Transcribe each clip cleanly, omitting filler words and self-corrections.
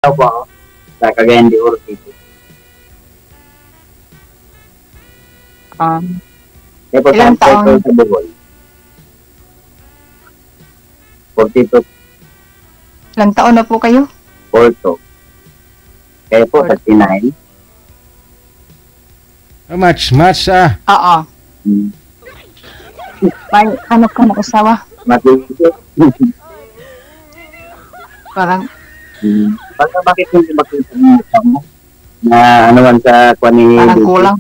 po ako sa Cagayan de Oro City. Kaya po Ilang sa taon? sa Bohol. 42, Ilang taon na po kayo? Porto. Kaya po, 39. Match, Oo. Hmm. May ano ka na asawa? Matulog. Parang, Bakit hindi makita mo na ano man sa kwan ni parang Lucy? kulang.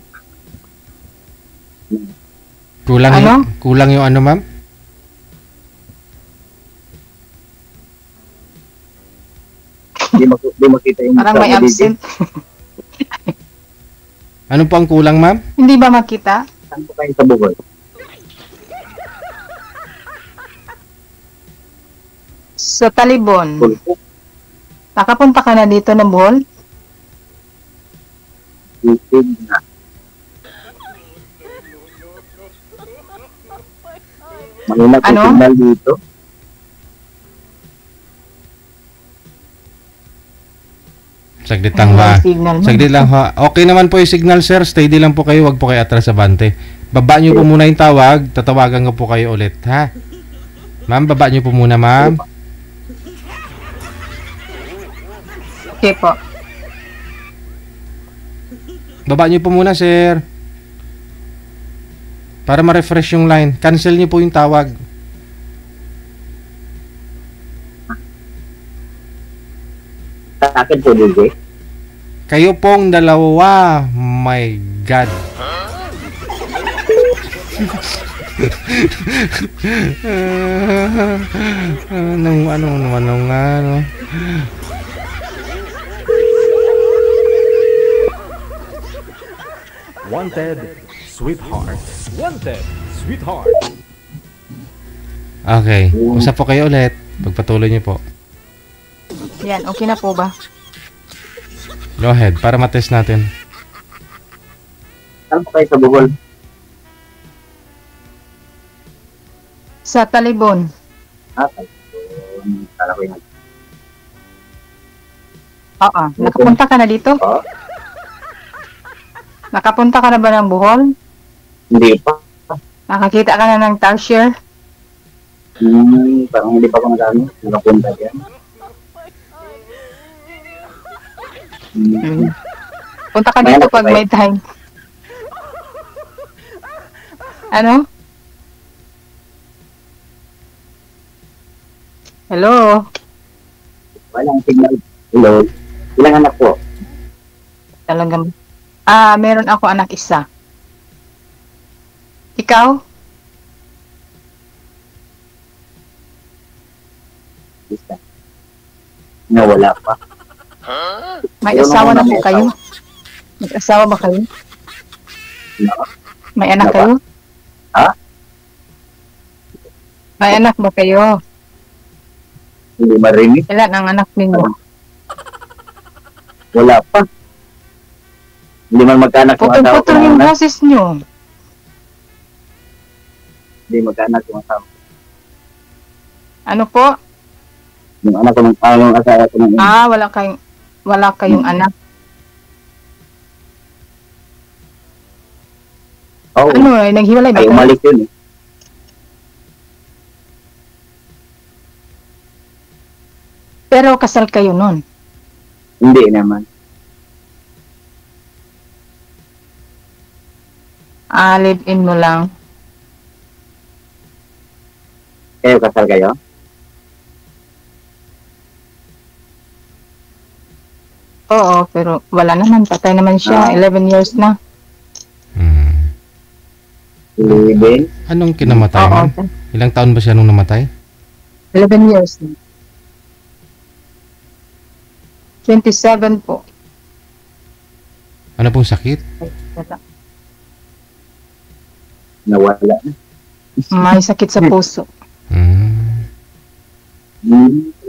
Kulang Ano? kulang yung ano, ma'am? Di makita yung Parang may mukha mo, absent. Ano po ang kulang, ma'am? Hindi ba makita? Didi. Saan po kayo sa Bohol? Sa Talibon. Pulpo. Nakapunta ka na dito ng Bohol? Isig na. Mahina po Ano? signal dito. Saglit lang ha. Signal mo. Saglit lang ha. Okay naman po yung signal, sir. Steady lang po kayo. Wag po kayo atras sa bante. Baba nyo po muna yung tawag. Tatawagan ko po kayo ulit, ha? Ma'am, baba nyo po muna, ma'am. Okay po. Baba nyo po muna, sir. Para ma-refresh yung line. Cancel nyo po yung tawag. Sa akin po, Didi. Kayo pong dalawa. My God. ano. Wanted, sweetheart. Wanted, sweetheart. Okay. Usap po kayo ulit. Pagpatuloy nyo po. Yan, okay na po ba? Go ahead. Para matest natin. Saan po kayo sa Bohol? Sa Talibon. Kala ko yun. Oo. Nakapunta ka na dito? Oo. Nakapunta ka na ba ng Bohol? Hindi pa. Nakakita ka na ng Tarsier? Parang hindi pa ako nakapunta dyan. Punta ka dito pag may time. Ano? Hello? Walang signal. Hello? Ilang anak po? Talagang, meron ako anak isa. Ikaw? Isa. No, wala pa. May Ayaw asawa na naman po may kayo? May asawa ba kayo? No. May anak Wala pa. kayo? Ha? May anak ba kayo? Hindi marinig. Ilan ang anak ninyo? Wala pa. Hindi man magkaanak yung asawa ko. Putol-putol yung boses nyo. Hindi magkaanak yung asawa ko. Ano po? Yung anak ko, yung asawa ko. Wala kayong anak. Oo. Ano, naghiwalay ba Ay, kayo? umalik yun eh. Pero kasal kayo nun. Hindi naman. Live-in mo lang. Kayo, kasal kayo? Oo, pero wala naman. Patay naman siya. 11 years na. Live-in? Anong kinamatay, Oo, ma'am? Ilang taon ba siya nung namatay? 11 years na. 27 po. Ano pong sakit? Nawala na. May sakit sa puso.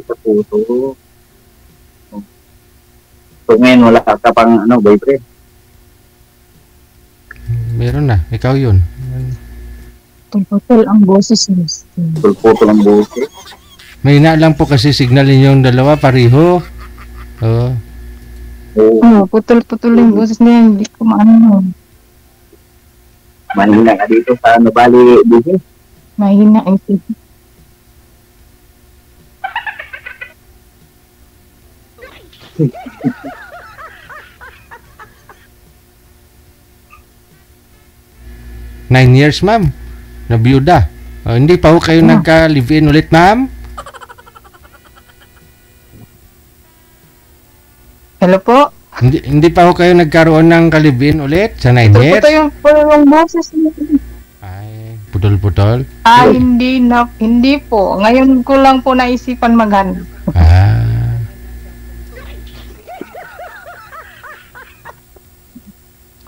Sa puso. So ngayon, wala ka pang boyfriend. Meron na. Ikaw yun. Putol ang boses niyo. Pulputo ng buhok. May na lang po kasi signal ninyong dalawa, pariho. Oo. Oo, Putol-putol yung boses niya. Hindi ko maano. mahina ka dito sa Nubali, Bugis. Mahina ang isip. Nine years, ma'am. Nabiyuda. Hindi pa ho kayo nagka-live-in ulit, ma'am? Hello po? Hindi pa ho kayo nagkaroon ng ka-live-in ulit sa 9 years? Putol yung boses niya. Ay, putol-putol. Hindi po. Ngayon ko lang po naisipan maghanap. Ah.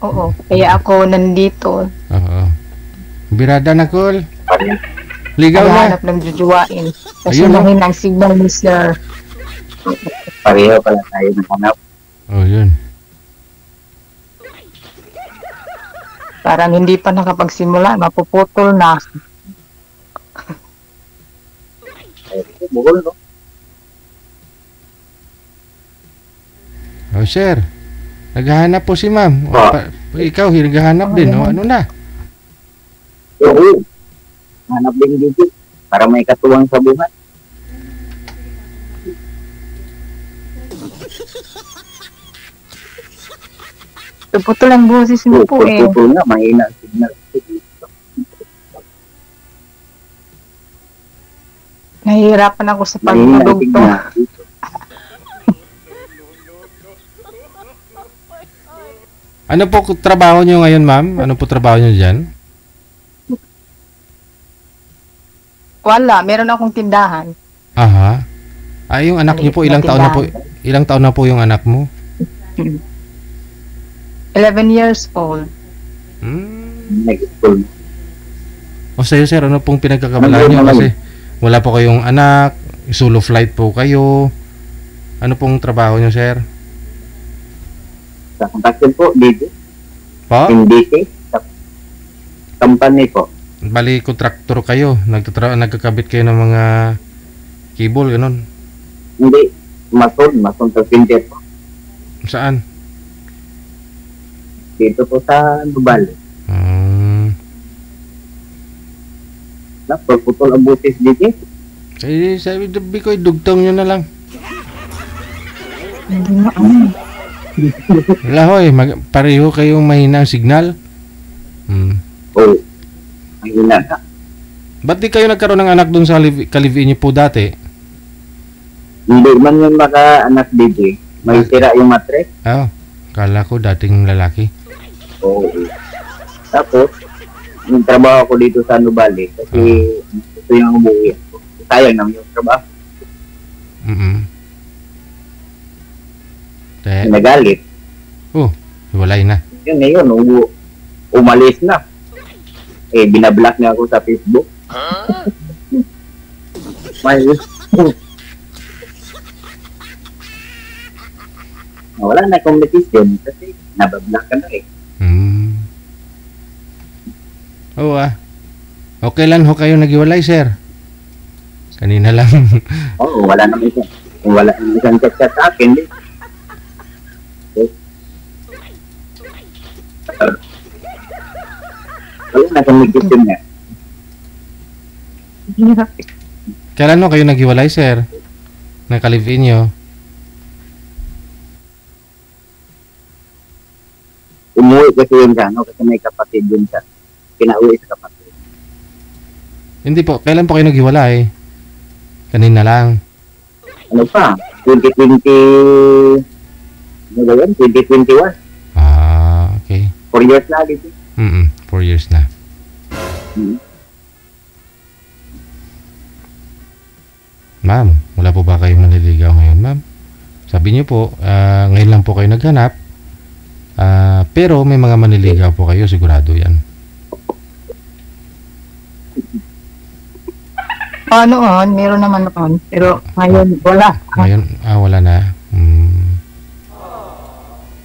Oo. Kaya ako nandito. Oo. Birada na, Kol. Ligaw na. Naghahanap ng jujuwain. Kasi Ayun, no? mahina ang signal ni Sir. Pareho pala tayo ng hanap. Oh, yun. Parang hindi pa nakapagsimula. Mapuputol na. Bukol, no? Oh, sir. Naghahanap po si ma'am. O, ikaw, naghahanap din. O, ano na? Oo. Hanap din dito. Para may katuwang sa buhay. Putol ang boses mo po eh. Putol na, mahina ang signal. Nahihirapan ako sa Mahina ang pagtulog to. signal dito. Ano po trabaho nyo ngayon, ma'am? Ano po trabaho nyo dyan? Wala, meron akong tindahan. Aha. Ay, yung anak niyo po, ilang taon na po? Ilang taon na po yung anak mo? 11 years old. Nag-school. O sa'yo, sir, ano pong pinagkakabalaan nyo? Kasi wala po kayong anak, solo flight po kayo. Ano pong trabaho nyo, sir? Sa construction po, dito. Po? Hindi sa company po. Bali, kontraktor kayo. Nagkakabit kayo ng mga cable, ganun. Hindi. Mason carpenter po. Saan? Dito po sa Nubali. Putol ang butis dito. Eh, sabi ko, dugtong nyo na lang. Wala hoy, pareho kayong mahina ang signal. Oo. Mahina ka. Ba't di kayo nagkaroon ng anak dun sa kalivin niyo po dati? Hindi man yung maka-anak dito. May sira yung matres. Oh, kala ko dating lalaki. Oo. Tapos, yung trabaho ko dito sa Nubali kasi ito yung umuwi ako. Sayang naman yung trabaho. Nagalit. Oh, walay na. Yun ngayon, umalis na. Eh, binablock niya ako sa Facebook. Wala na communication kasi nabablock ka na eh. Oo Okay lang ho kayo naghiwalay, sir. Kanina lang. Oo, wala naman siya. Kung wala naman isang chat sa akin, eh. Wala na communication niya. Kailan ho kayo naghiwalay, sir? Nakalivin nyo? Umuwi kasi yun siya, no? Kasi may kapatid yun siya. Pinauwi sa kapatid. Hindi po. Kailan po kayo naghiwalay? Kanina lang. Ano pa? 2020... Ano ba yun? 2021. Ah, okay. 4 years na dito. 4 years na. Ma'am, wala po ba kayong manliligaw ngayon, ma'am? Sabi niyo po, ngayon lang po kayo naghanap. Pero may mga manliligaw po kayo, sigurado yan. Noon, meron naman noon. Pero ngayon, wala. Ngayon, wala na.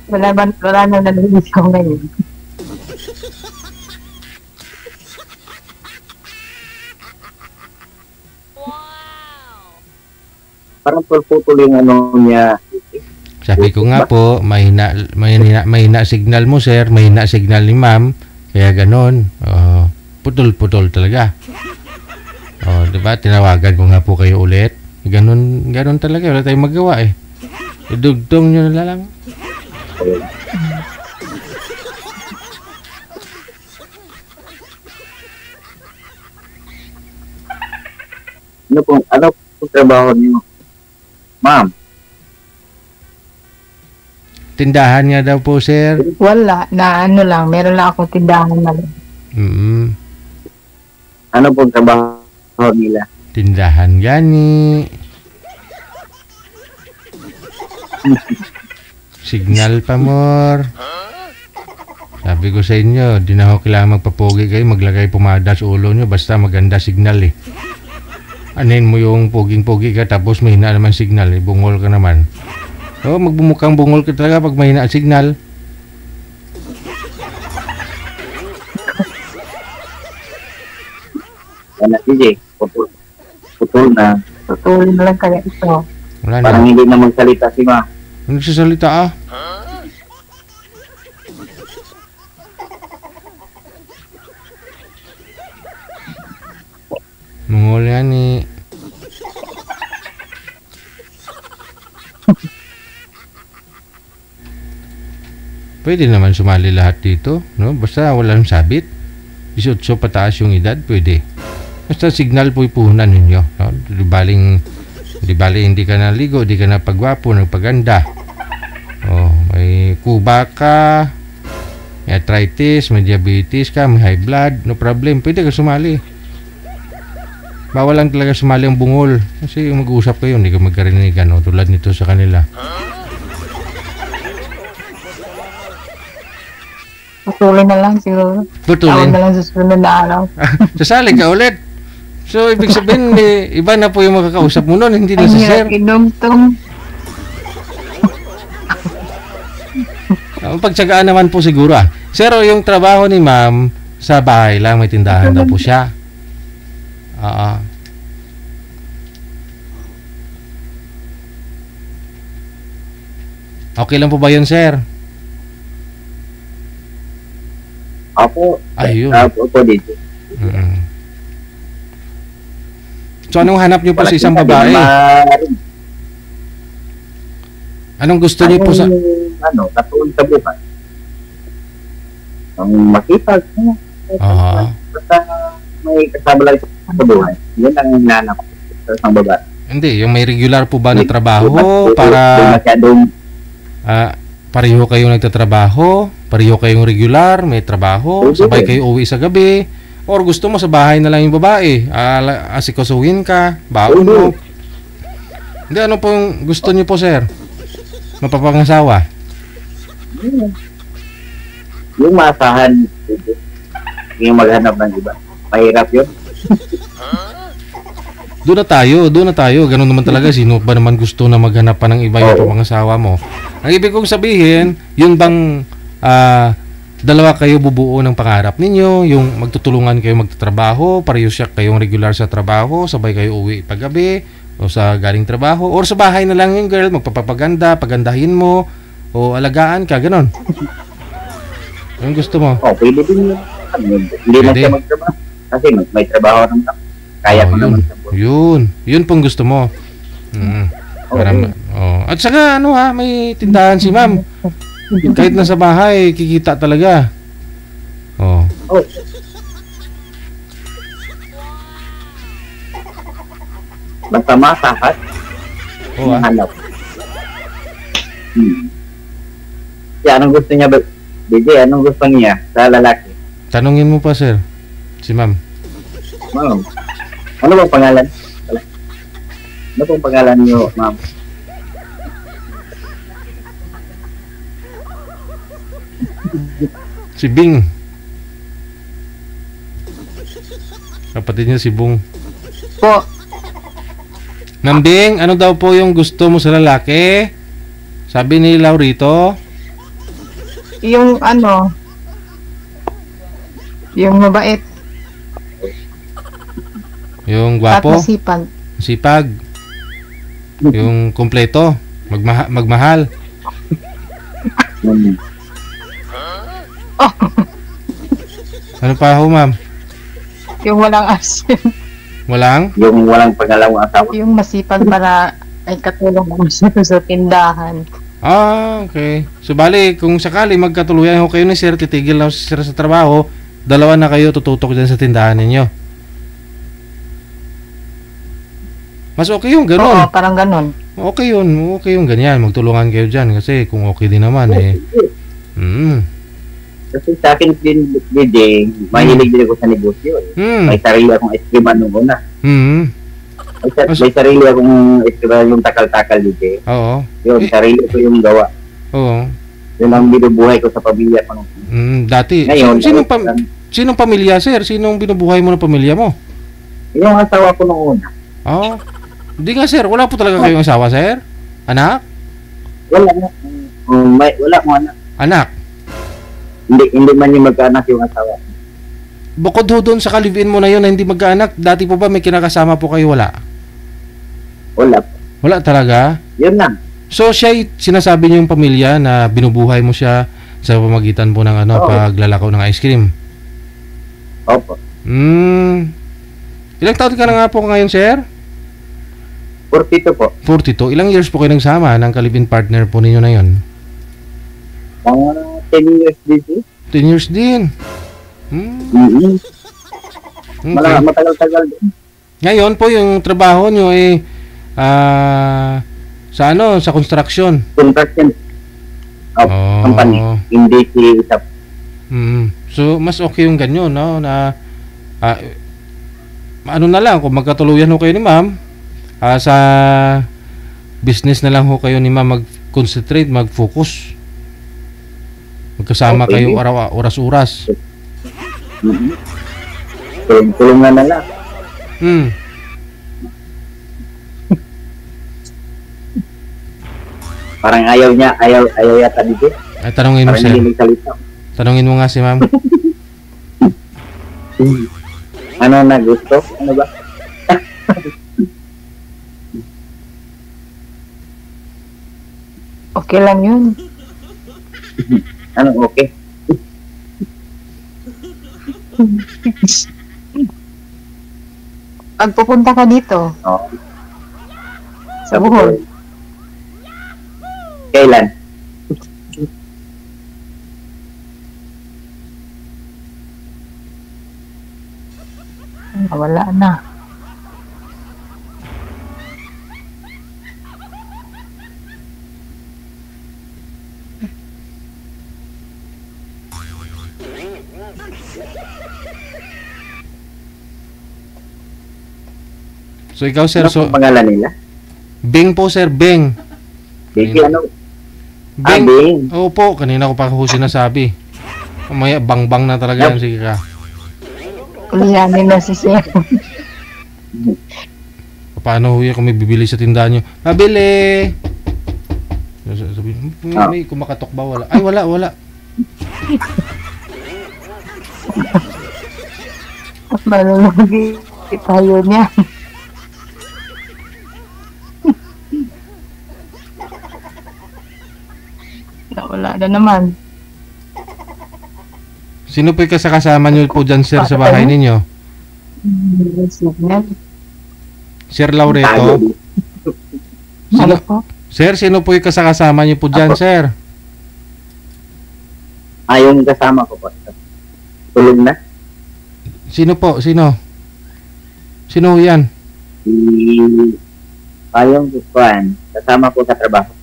Wala na nalilinis ko ngayon. Parang putol yung ano niya. Sabi ko nga po, mahina signal mo, sir, mahina signal ni ma'am, kaya ganon. Putol-putol talaga. Diba? Tinawagan ko nga po kayo ulit. Ganon talaga. Wala tayong magawa eh. Idugtong nyo na lang. Ano pong trabaho niyo? Ma'am, Tindahan nga daw po, sir. Wala, na ano lang, meron lang akong tindahan na lang. ano pong trabaho nila? Tindahan gani. Signal pa more. Sabi ko sa inyo, di na ako kailangan magpapogi kayo, maglagay pumada sa ulo nyo, basta maganda signal eh. Anin mo yung poging-pogi ka, tapos mahina naman signal eh, bungol ka naman. Magbumukhang bungol ka talaga pag mahina ang signal. Yan na, DJ. Putol na. Tutuloy na lang kaya ito. Wala Parang na. hindi na magsalita si Ma. Ano nagsasalita ah? Mungol yan eh. Pwede naman sumali lahat dito, no? Basta walang sabit. 18 pataas yung edad, pwede. Basta signal po ipuhunan ninyo, no? Di baling hindi ka naligo, di ka na pagwapo, nagpaganda. May kuba ka, may arthritis, may diabetes ka, may high blood, no problem, pwede ka sumali. Bawal lang talaga sumali ang bungol. Kasi mag-uusap kayo, hindi ka magkarinigan, no? Tulad nito sa kanila. Tutuloy na lang siguro. Putulin. Tawag na lang sa susunod na araw. Sasali ka ulit. So, ibig sabihin, iba na po yung makakausap mo nun, hindi na Ang si hirap sir. inumtong. Pagtsagaan naman po siguro ah. Sir, yung trabaho ni ma'am, sa bahay lang, may tindahan daw po siya. Okay lang po ba yun, sir? Ako, Ayun. ako dito. So, anong hanap niyo po sa isang babae? Anong gusto niyo po sa... Katuon sa buhay. Ang makipag. Basta may kasama lang sa buhay. Yan ang hinanap sa isang babae. Hindi, yung may regular po ba na trabaho para pareho kayong nagtatrabaho, pareho kayong regular, may trabaho, sabay kayo uwi sa gabi, or gusto mo sa bahay na lang yung babae, asikasuhin ka, baon mo. Hindi, ano po yung gusto niyo po, sir? Mapapangasawa? Yung maasahan, yung maghanap ng iba. Mahirap yun. Doon na tayo. Ganun naman talaga. Sino ba naman gusto na maghanap pa ng iba yung pangasawa mo? Ang ibig kong sabihin, yun bang dalawa kayo bubuo ng pangarap ninyo, yung magtutulungan kayo magtatrabaho, pareho siya kayong regular sa trabaho, sabay kayo uwi paggabi, o sa galing trabaho, or sa bahay na lang yung girl, magpapaganda, pagandahin mo, o alagaan ka, ganun. Anong gusto mo? Pwede din yun. Hindi na siya magtrabaho. Kasi may trabaho naman ako. Kaya ko naman sa buhay. Yun pong gusto mo. Para at saka may tindahan si ma'am. Kahit nasa bahay, kikita talaga. Basta masahat. Hanap. Kaya anong gusto niya ba? DJ, anong gusto niya sa lalaki? Tanungin mo pa, sir. Si ma'am. Ma'am, ano bang pangalan? Ano bang pangalan niyo, ma'am? Si Bing. Kapatid niya si Bong. Po, Ma'am Bing, ano daw po yung gusto mo sa lalaki? Sabi ni Laurito. yung yung mabait Yung at gwapo, masipag. sipag, yung kumpleto, magmahal. Hmm. Ano pa ho, ma'am? Yung walang asin. Walang? Yung walang pangalawang asawa. Yung masipag para ay katulong mo siya sa tindahan. Ah, okay. So, bali, kung sakali magkatuluyan ho kayo ni sir, titigil na si sir sa trabaho, dalawa na kayo tututok dyan sa tindahan ninyo. Mas okay yung Oo, ganun. parang ganun. Okay yung ganyan. Magtulungan kayo dyan kasi kung okay din naman eh. Kasi sa akin din, DJ, mahilig din ako sa negosyo. May sarili akong estima nung una. May sarili akong estima yung takal-takal, DJ. Oo. Yun, sarili ko yung gawa. Oo. Yun ang binubuhay ko sa pamilya ko. Dati. Ngayon, Sinong pamilya, sir? Sinong binubuhay mo ng pamilya mo? yung asawa ko nung una. Oo. Hindi nga, sir. Wala po talaga kayong asawa, sir? Anak? Wala na. Wala mo anak. Anak? Hindi man yung magkaanak yung asawa. Bukod ho doon sa kalivin mo na yun na hindi magkaanak, dati po ba may kinakasama po kayo? Wala? Wala. Wala talaga? Yun lang. So, siya sinasabi niyo yung pamilya na binubuhay mo siya sa pamagitan po ng Oo. paglalakaw ng ice cream? Opo. Ilang taon ka na nga po ngayon, sir? 42 po. 42. Ilang years po kayo nagsama ng kalibin partner po ninyo na yun? Mga 10 years din. 10 years din. Mm-hmm. Okay. Matagal-tagal din. Ngayon po yung trabaho nyo eh sa construction. Construction of company. Hindi si isap. So mas okay yung ganyan, no, na ano na lang kung magkatuluyan ho kayo ni ma'am, sa business na lang ho kayo ni ma'am mag-concentrate, mag-focus. Magkasama Okay. kayo oras-oras. Tulungan na lang. Parang ayaw yata dito. Ay, tanongin mo, Parang sir. hindi nagsalita. Tanongin mo nga si ma'am. Ano na gusto? Ano ba? Okay lang yun. Ano okay? Pag pupunta ka dito, Oo. sa Bohol, Kailan? wala na. So ikaw, sir, Ano so pong pangalan nila? Beng po, sir, Beng. Sige, ano? Beng. Beng. Opo, kanina ko pa ho sinasabi. Mamaya bang-bang na talaga yan, sige ka. Kulihanin na si Sir. Paano ho yan kung may bibili sa tindahan nyo? Pabili! Sabi, may kumakatok ba? Wala. Ay, wala. Malulugi tayo niya. Wala na naman. Sino po yung kasama nyo po dyan, sir, sa bahay ninyo? Signal. Sir Laureto? Ano po? Sir, sino po yung kasama nyo po dyan, sir? Yung kasama ko po. Tulog na. Sino po? Sino ho yan? Yung kuan. Kasama ko sa trabaho.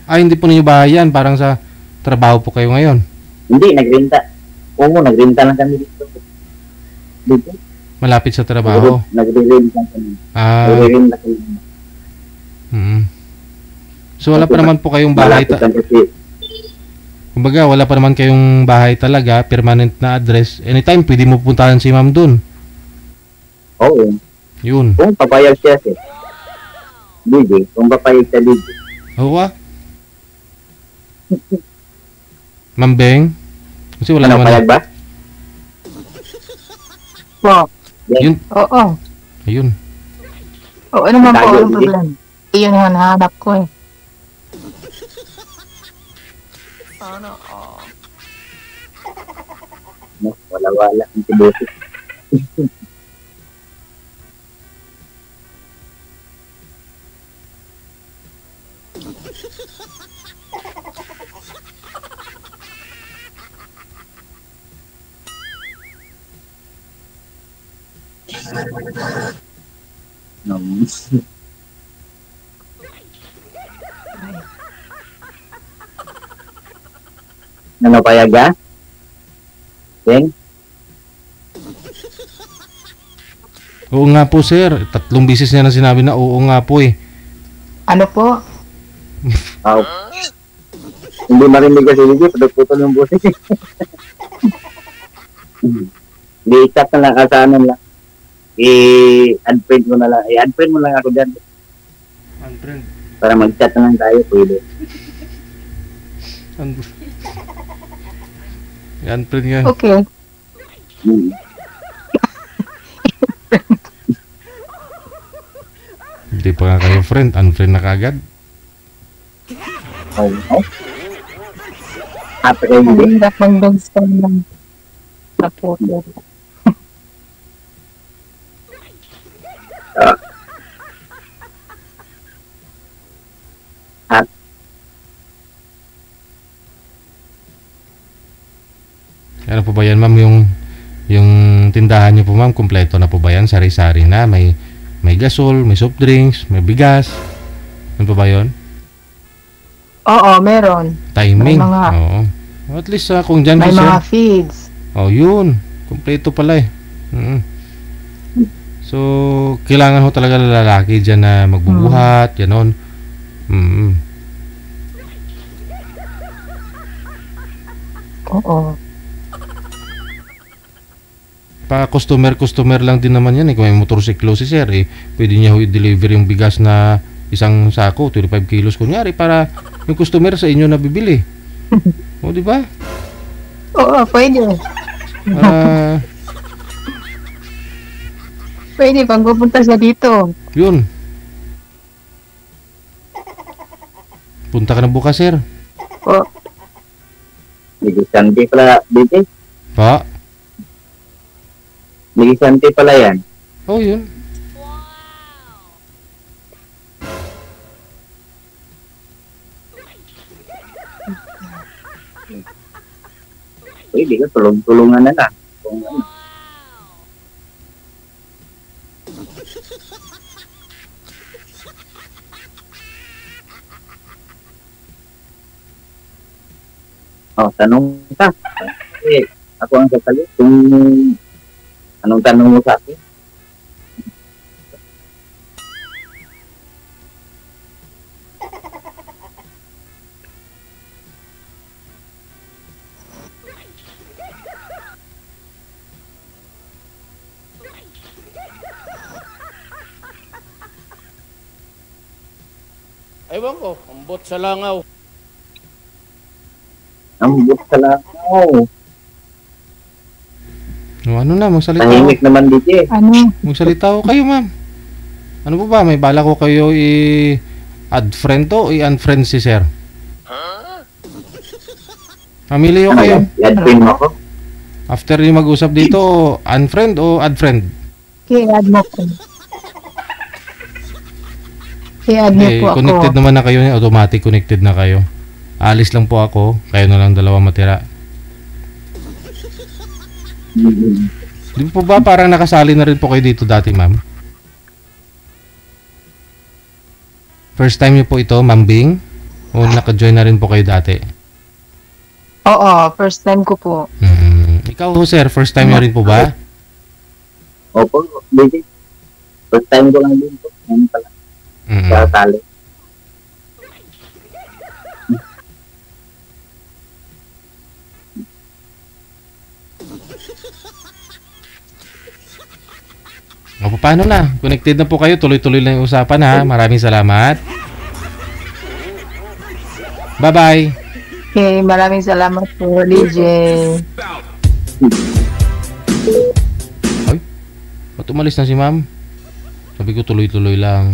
Hindi po ninyo bahay yan. Parang sa trabaho po kayo ngayon. Hindi, nagrenta. Oo, nagrenta lang kami dito. Dito. Malapit sa trabaho. Nagre-renta kami. Nagre-renta kami. So wala pa naman po kayong bahay. Malapit lang kasi. Kumbaga, wala pa naman kayong bahay talaga, permanent na address. Anytime, pwede mo puntahan si ma'am dun. Oo. Yun. Kung papayag siya siya. DJ, kung papayag siya DJ. Oo Ma'am Beng? Kasi wala Ano, naman. payag ba? Po. Yun. Oo. Ayun. Oo naman po, Tayo, walang problema. Iyon nga nahanap ko eh. No, wala ang tibuti. No. Ano payaga? Deng? Oo nga po, sir. 3 beses niya na sinabi na oo nga po eh. Ano po? Oh. Hindi marinig kasi hindi, putol yung boses. Hindi, chat na lang, kasaanan lang. I-unfriend mo na lang. I-unfriend mo lang ako dyan. Unfriend. Para mag-chat na lang tayo, pwede. Unfriend nga. Okay. Hindi pa nga kayo friend. Unfriend na kagad. Oh, no? Happy kayo, hindi? Hirap mag-dogstone lang sa photo. Ano po ba yan, ma'am? Yung tindahan niyo po, ma'am, kumpleto na po ba yan? Sari-sari na? May gasol, may soft drinks, may bigas. Ano po ba yun? Oo, meron. Timing. May mga- Oo. At least kung dyan May sir. mga feeds. Oh, yun. Kumpleto pala eh. So, kailangan ho talaga lalaki dyan na magbubuhat, ganon. Oo. Pa customer lang din naman yan eh. Kung may motorsiklo si sir eh, pwede niya ho i-deliver yung bigas na isang sako, 25 kilos kunyari, para yung customer sa inyo na bibili. O, di ba? Oo, pwede. Pwede, pag pupunta siya dito. Yun. Punta ka na bukas, sir. O, Ligisante pala, dito. Pa? Ligisante pala yan. Oh, yun. Pwede ka, tulong-tulungan na lang. Kung ano. Oh, tanong ka. Kasi ako ang sasalit kung anong tanong mo sa akin. Ewan ko, ambot sa langaw. Ang buk sa lang. Oh, O, ano na, magsalita ho. tahimik naman dito eh. ano? Magsalita ho kayo, ma'am. Ano po ba? May bala ko kayo i-add friend to o i-unfriend si sir? Mamili ho Ano kayo. yan? I-adpin mo ako? After yung mag-usap dito, unfriend o add friend? I-add mo ko. I-add niyo po ako. Connected naman na kayo, automatic connected na kayo. Alis lang po ako, kayo na lang dalawa matira. Di po ba parang nakasali na rin po kayo dito dati, ma'am? First time niyo po ito, Ma'am Bing? O naka-join na rin po kayo dati? Oo, first time ko po. Ikaw ho, sir, first time niyo rin po ba? Opo, dito. First time ko lang dito. Ano pala? Sa tali. O, paano na? Connected na po kayo. Tuloy-tuloy lang yung usapan, ha? Maraming salamat. Bye-bye. Okay, maraming salamat po, DJ. Ay, ba't umalis na si ma'am? Sabi ko tuloy-tuloy lang.